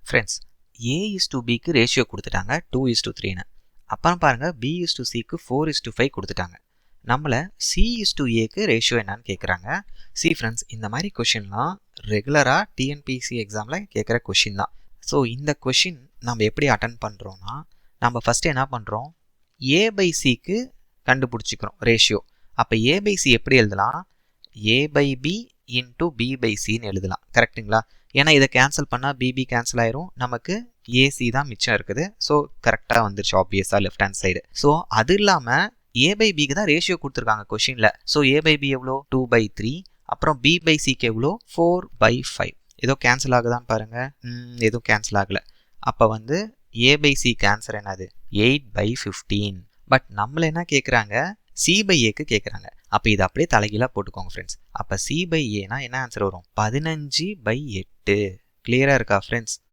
Friends, A:B ratio கொடுத்துட்டாங்க 2:3ன்னு. அப்புறம் பாருங்கள் B:Cக்கு 4:5 கொடுத்துட்டாங்க. நம்மளை C:Aக்கு ரேஷியோ என்னன்னு கேட்குறாங்க. ஃப்ரெண்ட்ஸ், இந்த மாதிரி கொஷின்லாம் ரெகுலராக டிஎன்பிஎஸ்சி எக்ஸாமில் கேட்குற கொஷின் தான். ஸோ இந்த கொஷின் நம்ம எப்படி அட்டன் பண்ணுறோன்னா, நம்ம ஃபஸ்ட்டு என்ன பண்ணுறோம், A/Cக்கு கண்டுபிடிச்சிக்கிறோம் ரேஷியோ. அப்போ A/C எப்படி எழுதலாம், A/B இன்ட்டு B/Cன்னு எழுதலாம். கரெக்டுங்களா? ஏன்னா இதை கேன்சல் பண்ணால் BB கேன்சல் ஆயிரும், நமக்கு AC தான் மிச்சம் இருக்குது. ஸோ கரெக்டாக வந்துருச்சு ஆப்வியஸாக லெஃப்ட் ஹேண்ட் சைடு. ஸோ அது இல்லாமல் A/Bக்கு தான் ரேஷியோ கொடுத்துருக்காங்க கொஷினில். ஸோ A/B எவ்வளோ 2/3, அப்புறம் B/Cக்கு எவ்வளோ 4/5. ஏதோ கேன்சல் ஆகுதான்னு பாருங்கள். எதுவும் கேன்சல் ஆகலை. அப்போ வந்து A/Cக்கு ஆன்சர் என்னது 8/15. பட் நம்மள என்ன கேட்குறாங்க, C/Aக்கு கேட்குறாங்க. அப்போ இது அப்படியே தலைகீழாக போட்டுக்கோங்க ஃப்ரெண்ட்ஸ். அப்போ C/Aனா என்ன ஆன்சர் வரும் 15/8. கிளியராக இருக்கா ஃப்ரெண்ட்ஸ்?